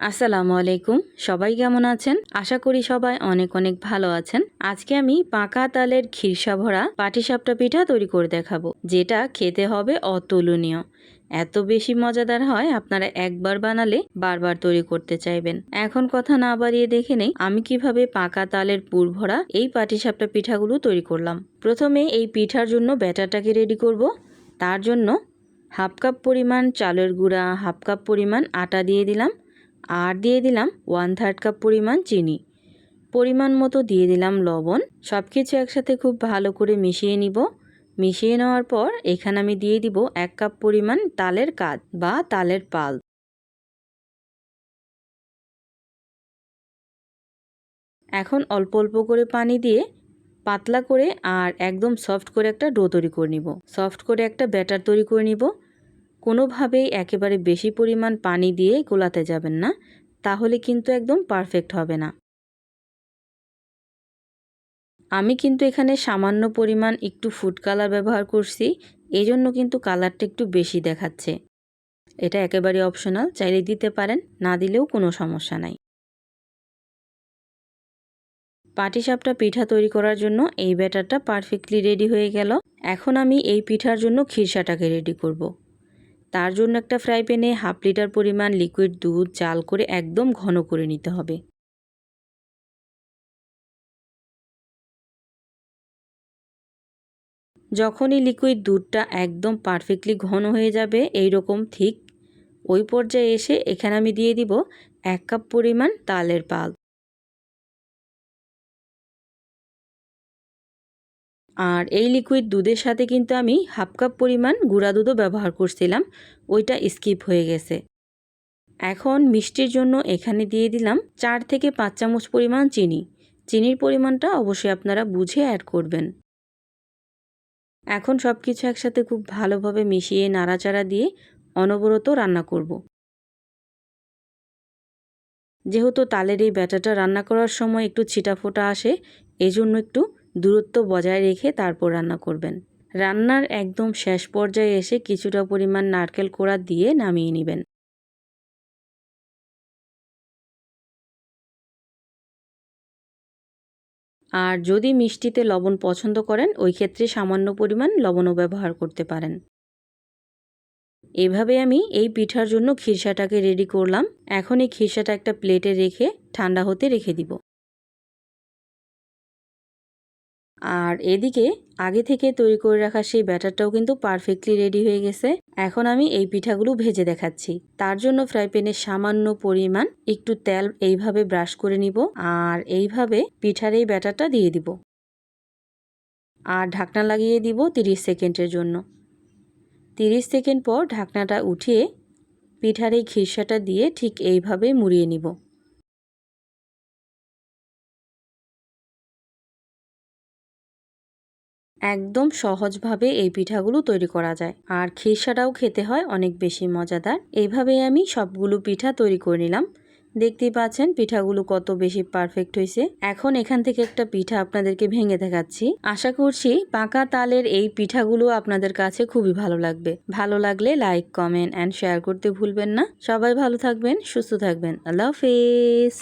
আসসালামু আলাইকুম। সবাই কেমন আছেন? আশা করি সবাই অনেক অনেক ভালো আছেন। আজকে আমি পাকা তালের খিরসা ভরা পাটিসাপটা পিঠা তৈরি করে দেখাবো, যেটা খেতে হবে অতুলনীয়। এত বেশি মজাদার হয়, আপনারা একবার বানালে বারবার তৈরি করতে চাইবেন। এখন কথা না বাড়িয়ে দেখে নেই আমি কিভাবে পাকা তালের পুর ভরা এই পাটিসাপটা পিঠাগুলো তৈরি করলাম। প্রথমে এই পিঠার জন্য ব্যাটারটাকে রেডি করব। তার জন্য হাফ কাপ পরিমাণ চালের গুঁড়া, হাফ কাপ পরিমাণ আটা দিয়ে দিলাম, আর দিয়ে দিলাম 1/3 কাপ পরিমাণ চিনি, পরিমাণ মতো দিয়ে দিলাম লবণ। সব কিছু একসাথে খুব ভালো করে মিশিয়ে নিব। মিশিয়ে নেওয়ার পর এখানে আমি দিয়ে দিব 1 কাপ পরিমাণ তালের কাদ বা তালের পাল্প। এখন অল্প অল্প করে পানি দিয়ে পাতলা করে আর একদম সফট করে একটা ডো তৈরি করে নিব। সফট করে একটা ব্যাটার তৈরি করে নিব। কোনোভাবেই একেবারে বেশি পরিমাণ পানি দিয়ে গোলাতে যাবেন না, তাহলে কিন্তু একদম পারফেক্ট হবে না। আমি কিন্তু এখানে সামান্য পরিমাণ একটু ফুড কালার ব্যবহার করছি, এই জন্য কিন্তু কালারটা একটু বেশি দেখাচ্ছে। এটা একেবারে অপশনাল, চাইলে দিতে পারেন, না দিলেও কোনো সমস্যা নাই। পাটিসাপটা পিঠা তৈরি করার জন্য এই ব্যাটারটা পারফেক্টলি রেডি হয়ে গেল। এখন আমি এই পিঠার জন্য খিরসাটাকে রেডি করব। তার জন্য একটা ফ্রাই প্যানে 1/2 লিটার পরিমাণ লিকুইড দুধ জাল করে একদম ঘন করে নিতে হবে। যখনই লিকুইড দুধটা একদম পারফেক্টলি ঘন হয়ে যাবে, এই রকম ঠিক, ওই পর্যায়ে এসে এখানে আমি দিয়ে দিব 1 কাপ পরিমাণ তালের পাল্প। আর এই লিকুইড দুধের সাথে কিন্তু আমি হাফ কাপ পরিমাণ গুঁড়া দুধও ব্যবহার করছিলাম, ওইটা স্কিপ হয়ে গেছে। এখন মিষ্টির জন্য এখানে দিয়ে দিলাম 4 থেকে 5 চামচ পরিমাণ চিনি। চিনির পরিমাণটা অবশ্যই আপনারা বুঝে অ্যাড করবেন। এখন সব কিছু একসাথে খুব ভালোভাবে মিশিয়ে নাড়াচাড়া দিয়ে অনবরত রান্না করব। যেহেতু তালের এই ব্যাটারটা রান্না করার সময় একটু ছিটাফোটা আসে, এজন্য একটু দূরত্ব বজায় রেখে তারপর রান্না করবেন। রান্নার একদম শেষ পর্যায়ে এসে কিছুটা পরিমাণ নারকেল কোড়া দিয়ে নামিয়ে নেবেন। আর যদি মিষ্টিতে লবণ পছন্দ করেন, ওই ক্ষেত্রে সামান্য পরিমাণ লবণও ব্যবহার করতে পারেন। এভাবে আমি এই পিঠার জন্য খিরসাটাকে রেডি করলাম। এখন এই খিরসাটা একটা প্লেটে রেখে ঠান্ডা হতে রেখে দিব। আর এদিকে আগে থেকে তৈরি করে রাখা সেই ব্যাটারটাও কিন্তু পারফেক্টলি রেডি হয়ে গেছে। এখন আমি এই পিঠাগুলো ভেজে দেখাচ্ছি। তার জন্য ফ্রাই প্যানে সামান্য পরিমাণ একটু তেল এইভাবে ব্রাশ করে নিব, আর এইভাবে পিঠার এই ব্যাটারটা দিয়ে দিব আর ঢাকনা লাগিয়ে দিব 30 সেকেন্ডের জন্য। 30 সেকেন্ড পর ঢাকনাটা উঠিয়ে পিঠার এই খিরসাটা দিয়ে ঠিক এইভাবে মুড়িয়ে নিব। একদম সহজভাবে এই পিঠাগুলো তৈরি করা যায়, আর খিরসাটাও খেতে হয় অনেক বেশি মজাদার। এইভাবেই আমি সবগুলো পিঠা তৈরি করে নিলাম। দেখতেই পাচ্ছেন পিঠাগুলো কত বেশি পারফেক্ট হয়েছে। এখন এখান থেকে একটা পিঠা আপনাদেরকে ভেঙে দেখাচ্ছি। আশা করছি পাকা তালের এই পিঠাগুলো আপনাদের কাছে খুবই ভালো লাগবে। ভালো লাগলে লাইক, কমেন্ট অ্যান্ড শেয়ার করতে ভুলবেন না। সবাই ভালো থাকবেন, সুস্থ থাকবেন। আল্লাহ হাফেজ।